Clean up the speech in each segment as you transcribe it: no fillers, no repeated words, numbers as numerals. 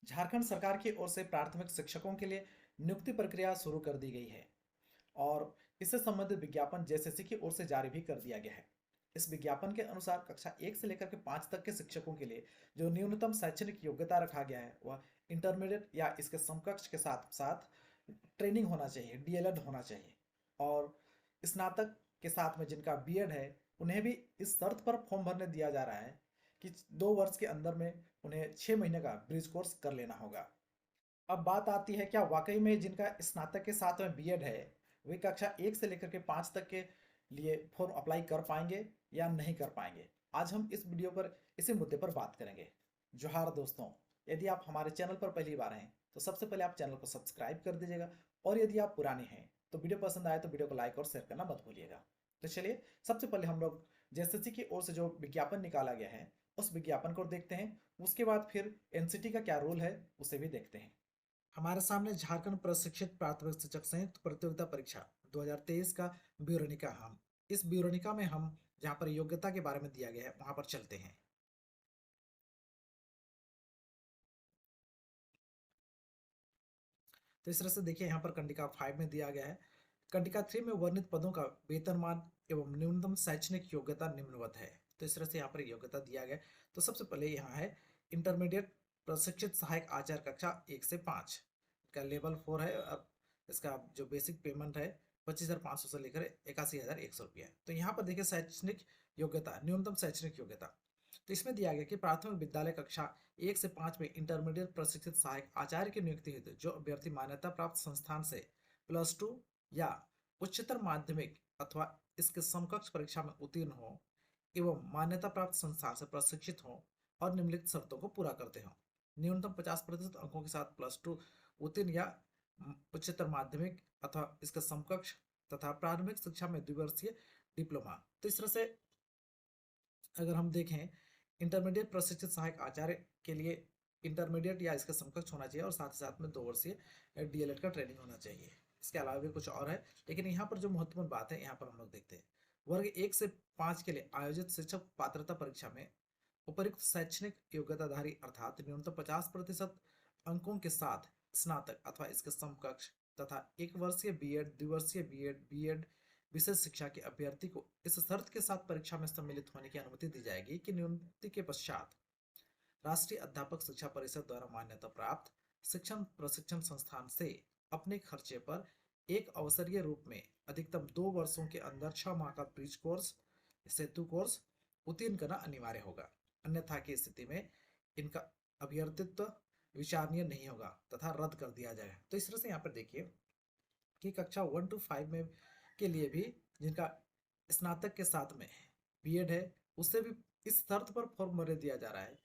झारखंड सरकार की ओर से प्राथमिक शिक्षकों के लिए नियुक्ति प्रक्रिया शुरू कर दी गई है और इससे संबंधित विज्ञापन जेएसएससी की ओर से जारी भी कर दिया गया है। इस विज्ञापन के अनुसार कक्षा 1 से लेकर के 5 तक के शिक्षकों के लिए जो न्यूनतम शैक्षणिक योग्यता रखा गया है वह इंटरमीडिएट या इसके समकक्ष के साथ साथ ट्रेनिंग होना चाहिए, डीएलएड होना चाहिए। और स्नातक के साथ में जिनका बीएड है उन्हें भी इस शर्त पर फॉर्म भरने दिया जा रहा है कि 2 वर्ष के अंदर में उन्हें 6 महीने का ब्रिज कोर्स कर लेना होगा। अब बात आती है क्या वाकई में जिनका स्नातक के साथ में बीएड है वे कक्षा 1 से लेकर के 5 तक के लिए फॉर्म अप्लाई कर पाएंगे या नहीं कर पाएंगे। आज हम इस वीडियो पर इसी मुद्दे पर बात करेंगे। जोहार दोस्तों, यदि आप हमारे चैनल पर पहली बार हैं तो सबसे पहले आप चैनल को सब्सक्राइब कर दीजिएगा और यदि आप पुराने हैं तो वीडियो पसंद आए तो वीडियो को लाइक और शेयर करना मत भूलिएगा। तो चलिए सबसे पहले हम लोग जेएसएससी की ओर से जो विज्ञापन निकाला गया है उस विज्ञापन को देखते हैं। उसके बाद फिर एनसीटी का क्या रोल है उसे भी देखते हैं। हमारे सामने झारखंड प्रशिक्षित प्राथमिक शिक्षक संयुक्त प्रतियोगिता परीक्षा 2023 का ब्यूरोनिका हम इस ब्यूरोनिका में हम जहाँ पर योग्यता के बारे में दिया गया है वहां पर चलते हैं। तो इस तरह से देखिए यहाँ पर कंडिका 5 में दिया गया है। कंडिका 3 में वर्णित पदों का वेतनमान एवं न्यूनतम शैक्षणिक योग्यता निम्नवत है। तो इस तरह से यहाँ पर योग्यता दिया गया। तो सबसे पहले यहाँ है इंटरमीडिएट प्रशिक्षित सहायक आचार्य कक्षा 1 से 5 का लेवल 4 है। अब इसका जो बेसिक पेमेंट है 25,500 से लेकर 81,100 रुपया है। तो यहाँ पर देखिए शैक्षणिक योग्यता, न्यूनतम शैक्षणिक योग्यता, तो इसमें दिया गया कि प्राथमिक विद्यालय कक्षा 1 से 5 में इंटरमीडिएट प्रशिक्षित सहायक आचार्य की नियुक्ति हेतु जो अभ्यर्थी मान्यता प्राप्त संस्थान से +2 या उच्चतर माध्यमिक अथवा इसके समकक्ष परीक्षा में उत्तीर्ण हो एवं मान्यता प्राप्त संस्थान से प्रशिक्षित हो और निम्नलिखित शर्तों को पूरा करते हो। न्यूनतम 50% अंकों के साथ +2 उत्तीर्ण या उच्चतर माध्यमिक अथवा इसके समकक्ष तथा प्रारंभिक शिक्षा में द्विवर्षीय डिप्लोमा। तो इस तरह से अगर हम देखें इंटरमीडिएट प्रशिक्षित सहायक आचार्य के लिए इंटरमीडिएट या इसका समकक्ष होना चाहिए और साथ ही साथ में 2 वर्षीय डीएलएड का ट्रेनिंग होना चाहिए। इसके अलावा भी कुछ और है, लेकिन यहाँ पर जो महत्वपूर्ण बात है यहाँ पर हम लोग देखते हैं। वर्ग 1 से 5 के लिए आयोजित शिक्षक पात्रता परीक्षा में उपयुक्त शैक्षणिक योग्यताधारी अर्थात न्यूनतम 50% अंकों के साथ स्नातक अथवा इसके समकक्ष तथा 1 वर्षीय बीएड, द्विवर्षीय बीएड, बीएड विशेष शिक्षा के अभ्यर्थी को इस शर्त के साथ परीक्षा में सम्मिलित होने की अनुमति दी जाएगी कि नियुक्ति के पश्चात राष्ट्रीय अध्यापक शिक्षा परिषद द्वारा मान्यता प्राप्त शिक्षण प्रशिक्षण संस्थान से अपने खर्चे पर एक अवसरीय रूप में अधिकतम 2 वर्षों के अंदर 6 माह का ब्रिज कोर्स, सेतु कोर्स उत्तीर्ण करना अनिवार्य होगा। अन्यथा की स्थिति में इनका अभ्यर्थित्व विचारणीय नहीं होगा तथा रद्द कर दिया जाएगा। तो इस तरह से यहाँ पर देखिए कि कक्षा 1 to 5 में के लिए भी जिनका स्नातक के साथ में बीएड है उससे भी इस शर्त पर फॉर्म भर दिया जा रहा है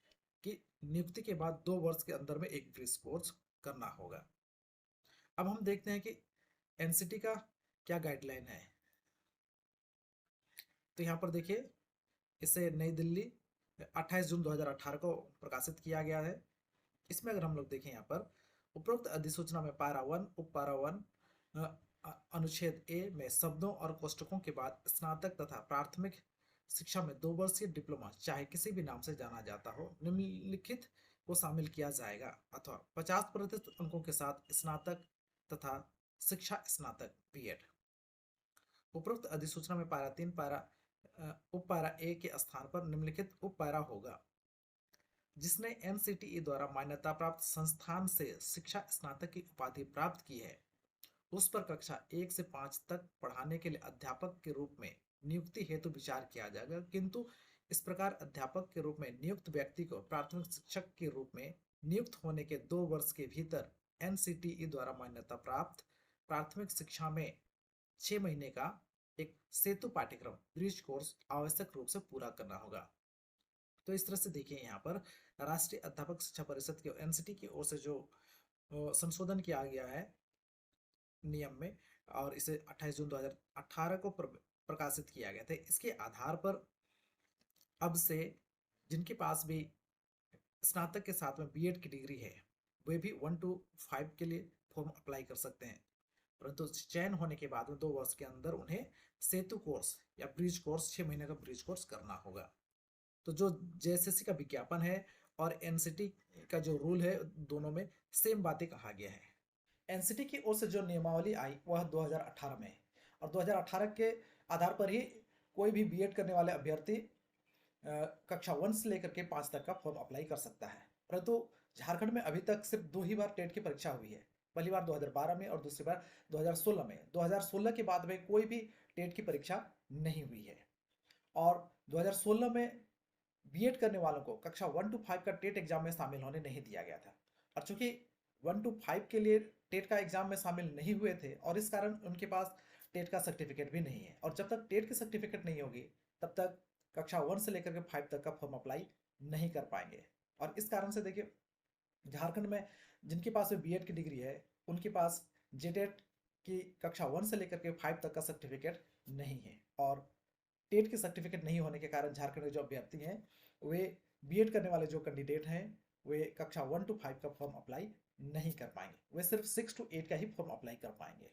कि नियुक्ति के बाद 2 वर्ष के अंदर में एक ब्रिज कोर्स करना होगा। अब हम देखते हैं कि एनसीटी का क्या गाइडलाइन है। तो यहाँ पर देखिए इसे नई दिल्ली 28 जून 2018 को प्रकाशित किया गया है। इसमें अगर हम लोग देखें यहाँ पर उपरोक्त अधिसूचना में पारा 1 उप पारा 1 अनुच्छेद ए में शब्दों और कोष्टकों के बाद स्नातक तथा प्राथमिक शिक्षा में 2 वर्षीय डिप्लोमा चाहे किसी भी नाम से जाना जाता हो निम्नलिखित को शामिल किया जाएगा अथवा 50% अंकों के साथ स्नातक तथा शिक्षा स्नातक बीएड। उपरोक्त अधिसूचना में पारा 3 उप पारा ए के स्थान पर निम्नलिखित उप पारा होगा। जिसने एनसीटीई द्वारा मान्यता प्राप्त संस्थान से शिक्षा स्नातक की उपाधि प्राप्त की है उस पर कक्षा 1 से 5 तक पढ़ाने के लिए अध्यापक के रूप में नियुक्ति हेतु विचार किया जाएगा, किंतु इस प्रकार अध्यापक के रूप में नियुक्त व्यक्ति को प्राथमिक शिक्षक के रूप में नियुक्त होने के 2 वर्ष के भीतर एनसीटीई द्वारा मान्यता प्राप्त प्राथमिक शिक्षा में 6 महीने का एक सेतु पाठ्यक्रम ब्रिज कोर्स आवश्यक रूप से पूरा करना होगा। तो इस तरह से देखिए यहाँ पर राष्ट्रीय अध्यापक शिक्षा परिषद की एनसीटी की ओर से जो संशोधन किया गया है नियम में और इसे 28 जून 2018 को प्रकाशित किया गया था। इसके आधार पर अब से जिनके पास भी स्नातक के साथ में बीएड की डिग्री है वे भी 1 to 5 के लिए फॉर्म अप्लाई कर सकते हैं, परंतु चयन होने के बाद में 2 वर्ष के अंदर उन्हें सेतु कोर्स या ब्रिज कोर्स 6 महीने का ब्रिज कोर्स करना होगा। तो जो जेएसएससी का विज्ञापन है और एनसीटी का जो रूल है दोनों में सेम बातें कहा गया है। एनसीटी की ओर से जो नियमावली आई वह 2018 में है और 2018 के आधार पर ही कोई भी बीएड करने वाले अभ्यर्थी कक्षा 1 से लेकर के 5 तक का फॉर्म अप्लाई कर सकता है। परंतु झारखंड में अभी तक सिर्फ 2 ही बार टेट की परीक्षा हुई है। पहली बार 2012 में और दूसरी बार 2016 में। 2016 के बाद में कोई भी टेट की परीक्षा नहीं हुई है और 2016 में बीएड करने वालों को कक्षा 1 to 5 का टेट एग्जाम में शामिल होने नहीं दिया गया था और चूंकि 1 to 5 के लिए टेट का एग्जाम में शामिल नहीं हुए थे और इस कारण उनके पास टेट का सर्टिफिकेट भी नहीं है और जब तक टेट की सर्टिफिकेट नहीं होगी तब तक कक्षा 1 से लेकर के 5 तक का फॉर्म अप्लाई नहीं कर पाएंगे। और इस कारण से देखिए झारखंड में जिनके पास बीएड की डिग्री है उनके पास जेटेट की कक्षा 1 से लेकर के 5 तक का सर्टिफिकेट नहीं है और टेट के सर्टिफिकेट नहीं होने के कारण झारखंड के जो अभ्यर्थी हैं वे बीएड करने वाले जो कैंडिडेट हैं वे कक्षा 1 to 5 का फॉर्म अप्लाई नहीं कर पाएंगे, वे सिर्फ 6 to 8 का ही फॉर्म अप्लाई कर पाएंगे।